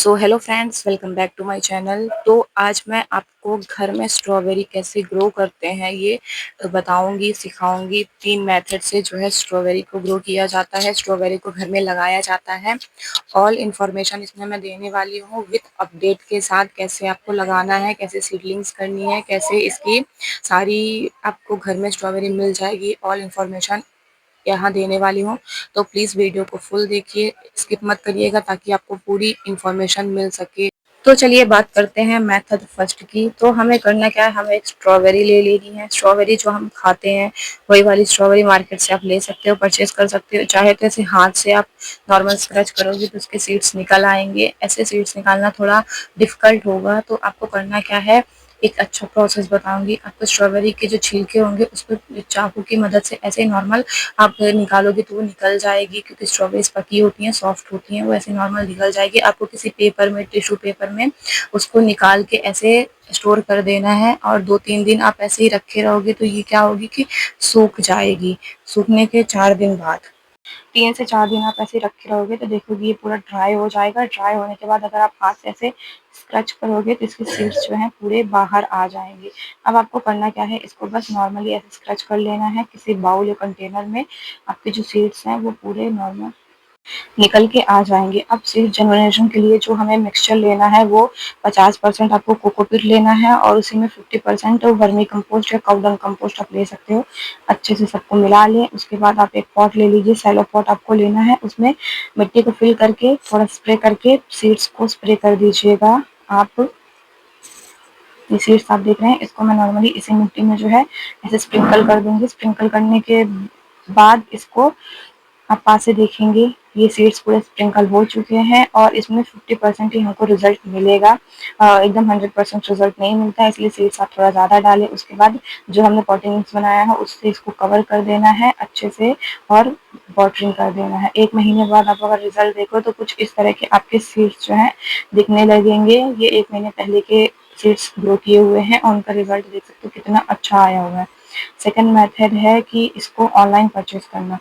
So hello friends, welcome back to my channel. तो आज मैं आपको घर में स्ट्रॉबेरी कैसे ग्रो करते हैं ये बताऊंगी, सिखाऊंगी। 3 मेथड से जो है स्ट्रॉबेरी को ग्रो किया जाता है, स्ट्रॉबेरी को घर में लगाया जाता है। ऑल इन्फॉर्मेशन इसमें मैं देने वाली हूँ विथ अपडेट के साथ। कैसे आपको लगाना है, कैसे सीडलिंग्स करनी है, कैसे इसकी सारी आपको घर में स्ट्रॉबेरी मिल जाएगी, ऑल इन्फॉर्मेशन यहाँ देने वाली हूँ। तो प्लीज़ वीडियो को फुल देखिए, स्किप मत करिएगा ताकि आपको पूरी इन्फॉर्मेशन मिल सके। तो चलिए बात करते हैं मेथड फर्स्ट की। तो हमें करना क्या है, हमें एक स्ट्रॉबेरी ले लेनी है। स्ट्रॉबेरी जो हम खाते हैं वही वाली स्ट्रॉबेरी मार्केट से आप ले सकते हो, परचेज कर सकते हो। चाहे तो ऐसे हाथ से आप नॉर्मल स्क्रैच करोगे तो उसके सीड्स निकल आएंगे। ऐसे सीड्स निकालना थोड़ा डिफिकल्ट होगा। तो आपको करना क्या है, एक अच्छा प्रोसेस बताऊंगी आपको। स्ट्रॉबेरी के जो छिलके होंगे उस पर चाकू की मदद से ऐसे नॉर्मल आप निकालोगे तो वो निकल जाएगी, क्योंकि स्ट्रॉबेरीज पकी होती हैं, सॉफ्ट होती हैं, वो ऐसे नॉर्मल निकल जाएगी। आपको किसी पेपर में, टिश्यू पेपर में उसको निकाल के ऐसे स्टोर कर देना है और 2-3 दिन आप ऐसे ही रखे रहोगे तो ये क्या होगी कि सूख जाएगी। सूखने के 4 दिन बाद, 3 से 4 दिन आप ऐसे रखे रहोगे तो देखोगे ये पूरा ड्राई हो जाएगा। ड्राई होने के बाद अगर आप हाथ से ऐसे स्क्रच करोगे तो इसके सीड्स जो हैं पूरे बाहर आ जाएंगे। अब आपको करना क्या है, इसको बस नॉर्मली ऐसे स्क्रच कर लेना है किसी बाउल या कंटेनर में। आपके जो सीड्स हैं वो पूरे नॉर्मल निकल के आ जाएंगे। अब सीड जनरेशन के लिए जो हमें मिक्सचर लेना है वो 50% आपको कोकोपीट लेना है और उसी में 50% वर्मी कंपोस्ट या काउडंग कंपोस्ट आप ले सकते हो। अच्छे से सबको मिला लें। उसके बाद आप एक पॉट ले लीजिए, सैलो पॉट आपको लेना है। उसमें मिट्टी को फिल करके थोड़ा स्प्रे करके सीड्स को स्प्रे कर दीजिएगा। आप ये सीड्स आप देख रहे हैं, इसको मैं नॉर्मली इसी मिट्टी में जो है ऐसे स्प्रिंकल कर दूंगी। स्प्रिंकल करने के बाद इसको आप पास से देखेंगे ये सीड्स पूरे स्प्रिंकल हो चुके हैं और इसमें 50% ही हमको रिजल्ट मिलेगा। एकदम 100% रिजल्ट नहीं मिलता है, इसलिए सीड्स आप थोड़ा ज़्यादा डालें। उसके बाद जो हमने पॉटिंग मिक्स बनाया है उससे इसको कवर कर देना है अच्छे से और वाटरिंग कर देना है। 1 महीने बाद आप अगर रिजल्ट देखो तो कुछ इस तरह के आपके सीड्स जो हैं दिखने लगेंगे। ये 1 महीने पहले के सीड्स ग्रो किए हुए हैं और उनका रिजल्ट देख सकते हो कितना अच्छा आया हुआ है। सेकंड मेथड है कि इसको ऑनलाइन परचेज करना।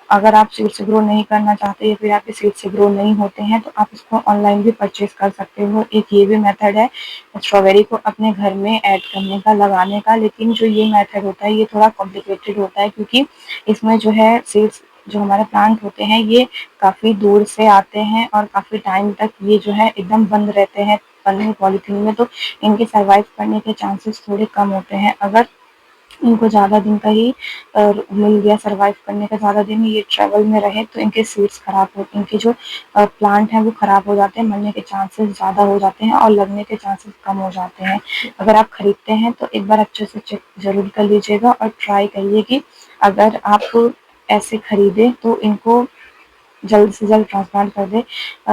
अगर आप सीड से ग्रो नहीं करना चाहते या फिर आपके सीड से ग्रो नहीं होते हैं तो आप इसको ऑनलाइन भी परचेज कर सकते हो। एक ये भी मेथड है स्ट्रॉबेरी को अपने घर में ऐड करने का, लगाने का। लेकिन जो ये मेथड होता है ये थोड़ा कॉम्प्लिकेटेड होता है, क्योंकि इसमें जो है सीड्स जो हमारे प्लांट होते हैं ये काफ़ी दूर से आते हैं और काफ़ी टाइम तक ये जो है एकदम बंद रहते हैं पन्नी पॉलीथीन में। तो इनके सर्वाइव करने के चांसेस थोड़े कम होते हैं। अगर इनको ज़्यादा दिन का ही मिल गया सर्वाइव करने का, ज़्यादा दिन ये ट्रैवल में रहे तो इनके सीड्स खराब हो, इनके जो प्लांट हैं वो खराब हो जाते हैं, मरने के चांसेस ज़्यादा हो जाते हैं और लगने के चांसेस कम हो जाते हैं। अगर आप खरीदते हैं तो एक बार अच्छे से चेक ज़रूर कर लीजिएगा और ट्राई करिए कि अगर आप ऐसे खरीदें तो इनको जल्द से जल्द ट्रांसप्लांट कर दे।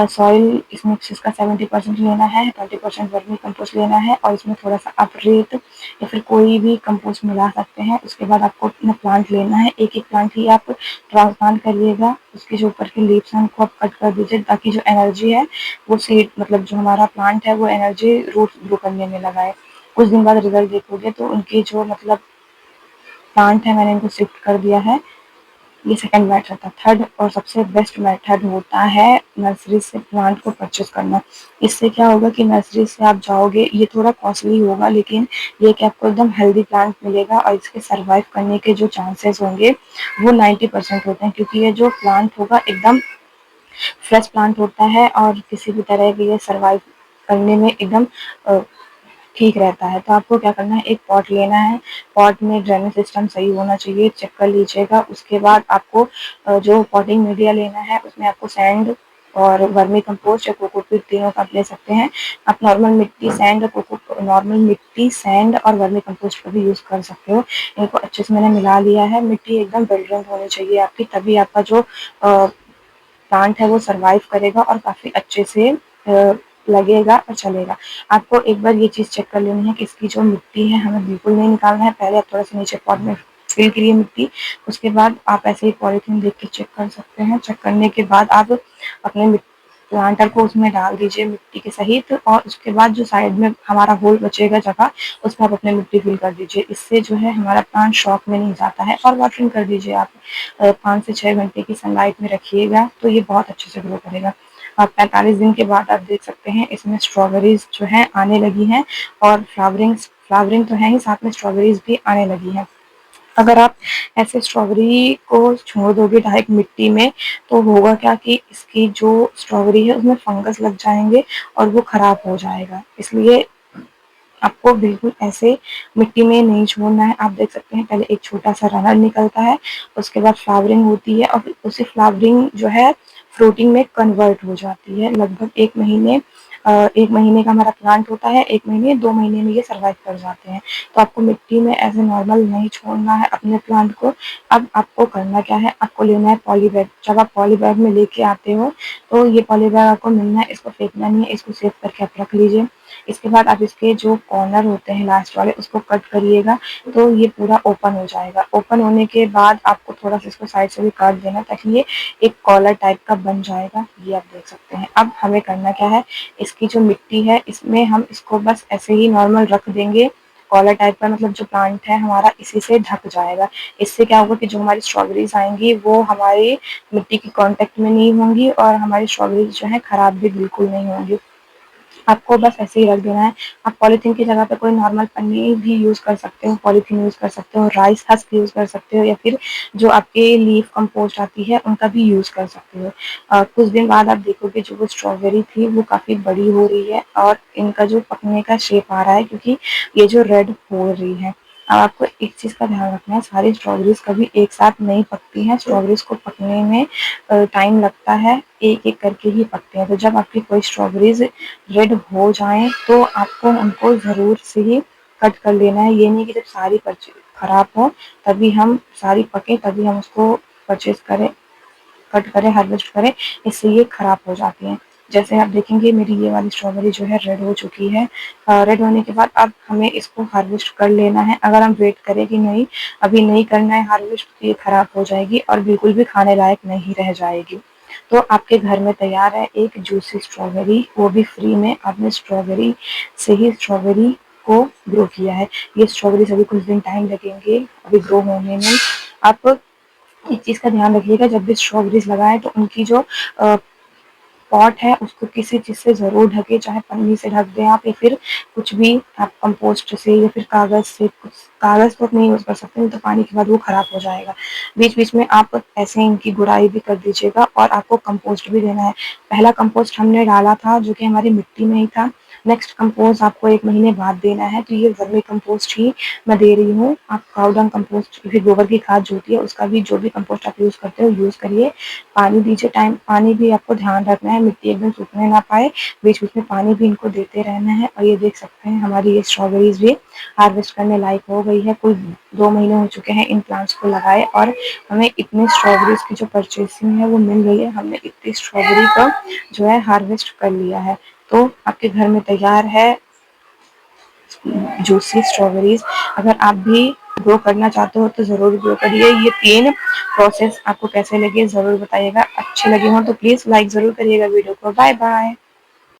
सॉइल इसमें इसका 70% लेना है, 20% वर्मी कंपोस्ट लेना है और इसमें थोड़ा सा आप रेत या फिर कोई भी कंपोस्ट मिला सकते हैं। उसके बाद आपको अपना प्लांट लेना है, एक एक प्लांट ही आप ट्रांसप्लांट करिएगा। उसके जो ऊपर के लीव्स हैं उनको आप कट कर दीजिए ताकि जो एनर्जी है वो सीड मतलब जो हमारा प्लांट है वो एनर्जी रूट ग्रो करने में लगाए। कुछ दिन बाद रिजल्ट देखोगे तो उनकी जो मतलब प्लांट है मैंने इनको शिफ्ट कर दिया है। ये सेकंड मेथड था। थर्ड और सबसे बेस्ट मेथड होता है नर्सरी से प्लांट को परचेज करना। इससे क्या होगा कि नर्सरी से आप जाओगे, ये थोड़ा कॉस्टली होगा लेकिन ये कि आपको एकदम हेल्दी प्लांट मिलेगा और इसके सर्वाइव करने के जो चांसेस होंगे वो 90% होते हैं, क्योंकि ये जो प्लांट होगा एकदम फ्रेश प्लांट होता है और किसी भी तरह के ये सर्वाइव करने में एकदम ठीक रहता है। तो आपको क्या करना है, एक पॉट लेना है। पॉट में ड्रेनेज सिस्टम सही होना चाहिए, चेक कर लीजिएगा। उसके बाद आपको जो पॉटिंग मीडिया लेना है उसमें आपको सैंड और वर्मी कंपोस्ट या कोकोपीट तीनों का आप ले सकते हैं। आप नॉर्मल मिट्टी सैंड नॉर्मल मिट्टी सैंड और वर्मी कंपोस्ट का भी यूज़ कर सकते हो। इनको अच्छे से मैंने मिला लिया है। मिट्टी एकदम बिल्डरन होनी चाहिए आपकी, तभी आपका जो प्लांट है वो सर्वाइव करेगा और काफ़ी अच्छे से लगेगा और चलेगा। आपको एक बार ये चीज़ चेक कर लेनी है कि इसकी जो मिट्टी है हमें बिल्कुल नहीं निकालना है। पहले आप थोड़ा सा नीचे पॉट में फिल करिए मिट्टी। उसके बाद आप ऐसे ही पॉलीथीन देख के चेक कर सकते हैं। चेक करने के बाद आप अपने प्लांटर को उसमें डाल दीजिए मिट्टी के सहित और उसके बाद जो साइड में हमारा होल बचेगा जगह उसमें आप अपने मिट्टी फिल कर दीजिए। इससे जो है हमारा प्लांट शॉक में नहीं जाता है। और वाटरिंग कर दीजिए आप 5 से 6 घंटे की सनलाइट में रखिएगा तो ये बहुत अच्छे से ग्रो करेगा। 45 दिन के बाद आप देख सकते हैं इसमें स्ट्रॉबेरीज जो है आने लगी हैं और फ्लावरिंग तो है ही, साथ में स्ट्रॉबेरीज भी आने लगी हैं। अगर आप ऐसे स्ट्रॉबेरी को छोड़ दोगे डायरेक्ट मिट्टी में तो होगा क्या कि इसकी जो स्ट्रॉबेरी है उसमें फंगस लग जाएंगे और वो खराब हो जाएगा। इसलिए आपको बिल्कुल ऐसे मिट्टी में नहीं छोड़ना है। आप देख सकते हैं पहले एक छोटा सा रनर निकलता है, उसके बाद फ्लावरिंग होती है और फिर उसी फ्लावरिंग जो है फ्रूटिंग में कन्वर्ट हो जाती है। लगभग 1 महीने का हमारा प्लांट होता है, 1 महीने 2 महीने में ये सर्वाइव कर जाते हैं। तो आपको मिट्टी में ऐसे नॉर्मल नहीं छोड़ना है अपने प्लांट को। अब आपको करना क्या है, आपको लेना है पॉली बैग। जब आप पॉली बैग में लेके आते हो तो ये पॉली बैग आपको मिलना है, इसको फेंकना नहीं है, इसको सेव करके आप रख लीजिए। इसके बाद आप इसके जो कॉर्नर होते हैं लास्ट वाले उसको कट करिएगा तो ये पूरा ओपन हो जाएगा। ओपन होने के बाद आपको थोड़ा सा इसको साइड से भी काट देना ताकि ये एक कॉलर टाइप का बन जाएगा। ये आप देख सकते हैं। अब हमें करना क्या है, इसकी जो मिट्टी है इसमें हम इसको बस ऐसे ही नॉर्मल रख देंगे कॉलर टाइप का, मतलब जो प्लांट है हमारा इसी से ढक जाएगा। इससे क्या होगा कि जो हमारी स्ट्रॉबेरीज आएंगी वो हमारी मिट्टी की कांटेक्ट में नहीं होंगी और हमारी स्ट्रॉबेरीज जो है खराब भी बिल्कुल नहीं होंगी। आपको बस ऐसे ही रख देना है। आप पॉलीथीन की जगह पे कोई नॉर्मल पन्नी भी यूज़ कर सकते हो, पॉलीथीन यूज़ कर सकते हो, राइस हस्क यूज़ कर सकते हो या फिर जो आपके लीफ कंपोस्ट आती है उनका भी यूज़ कर सकते हो। कुछ दिन बाद आप देखोगे जो वो स्ट्रॉबेरी थी वो काफ़ी बड़ी हो रही है और इनका जो पकने का शेप आ रहा है क्योंकि ये जो रेड हो रही है। अब आपको एक चीज़ का ध्यान रखना है, सारी स्ट्रॉबेरीज कभी एक साथ नहीं पकती हैं। स्ट्रॉबेरीज को पकने में टाइम लगता है, एक एक करके ही पकते हैं। तो जब आपकी कोई स्ट्रॉबेरीज रेड हो जाएँ तो आपको उनको ज़रूर से ही कट कर लेना है। ये नहीं कि जब सारी खराब हो तभी हम सारी पके तभी हम उसको परचेज़ करें, कट करें, हार्वेस्ट करें, इससे ये खराब हो जाती हैं। जैसे आप देखेंगे मेरी ये वाली स्ट्रॉबेरी जो है रेड हो चुकी है। रेड होने के बाद अब हमें इसको हार्वेस्ट कर लेना है। अगर हम वेट करें कि नहीं अभी नहीं करना है हार्वेस्ट तो ये खराब हो जाएगी और बिल्कुल भी खाने लायक नहीं रह जाएगी। तो आपके घर में तैयार है एक जूसी स्ट्रॉबेरी, वो भी फ्री में। आपने स्ट्रॉबेरी से ही स्ट्रॉबेरी को ग्रो किया है। ये स्ट्रॉबेरी अभी कुछ दिन टाइम लगेंगे अभी ग्रो होने में। आप एक चीज़ का ध्यान रखिएगा, जब भी स्ट्रॉबेरीज लगाएं तो उनकी जो पॉट है उसको किसी चीज़ से ज़रूर ढके, चाहे पन्नी से ढक दें आप या फिर कुछ भी आप कंपोस्ट से या फिर कागज़ से। कुछ कागज़ तो नहीं यूज़ कर सकते, नहीं तो पानी के बाद वो खराब हो जाएगा। बीच बीच में आप ऐसे इनकी गुड़ाई भी कर दीजिएगा और आपको कंपोस्ट भी देना है। पहला कंपोस्ट हमने डाला था जो कि हमारी मिट्टी में ही था। नेक्स्ट कंपोस्ट आपको 1 महीने बाद देना है, तो ये वर्मी कंपोस्ट ही मैं दे रही हूँ। आप काऊ डंग कंपोस्ट फिर गोबर की खाद जो होती है उसका भी जो भी कंपोस्ट आप यूज़ करते हो यूज़ करिए। पानी दीजिए, टाइम पानी भी आपको ध्यान रखना है, मिट्टी एकदम सूखने ना पाए। बीच बीच में पानी भी इनको देते रहना है। और ये देख सकते हैं हमारी ये स्ट्रॉबेरीज भी हार्वेस्ट करने लायक हो गई है। कुल 2 महीने हो चुके हैं इन प्लांट्स को लगाए और हमें इतनी स्ट्रॉबेरीज की जो परचेसिंग है वो मिल गई है। हमने इतनी स्ट्रॉबेरी का जो है हार्वेस्ट कर लिया है। तो आपके घर में तैयार है जूसी स्ट्रॉबेरीज। अगर आप भी ग्रो करना चाहते हो तो ज़रूर ग्रो करिए। ये 3 प्रोसेस आपको कैसे लगे ज़रूर बताइएगा। अच्छे लगे हों तो प्लीज़ लाइक ज़रूर करिएगा वीडियो को। Bye bye.